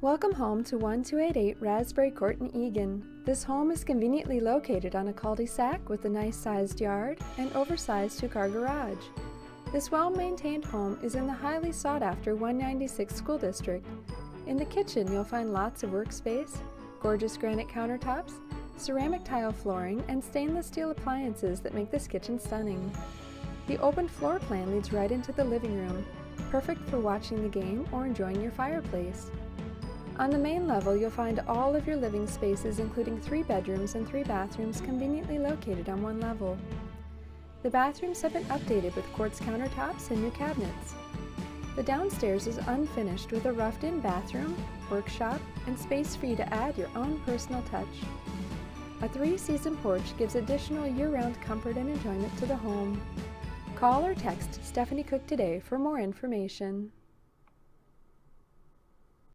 Welcome home to 1288 Raspberry Court in Eagan. This home is conveniently located on a cul-de-sac with a nice-sized yard and oversized two-car garage. This well-maintained home is in the highly sought-after 196 School District. In the kitchen, you'll find lots of workspace, gorgeous granite countertops, ceramic tile flooring, and stainless steel appliances that make this kitchen stunning. The open floor plan leads right into the living room, perfect for watching the game or enjoying your fireplace. On the main level, you'll find all of your living spaces, including 3 bedrooms and 3 bathrooms, conveniently located on one level. The bathrooms have been updated with quartz countertops and new cabinets. The downstairs is unfinished with a roughed-in bathroom, workshop, and space for you to add your own personal touch. A 3-season porch gives additional year-round comfort and enjoyment to the home. Call or text Stephanie Cook today for more information.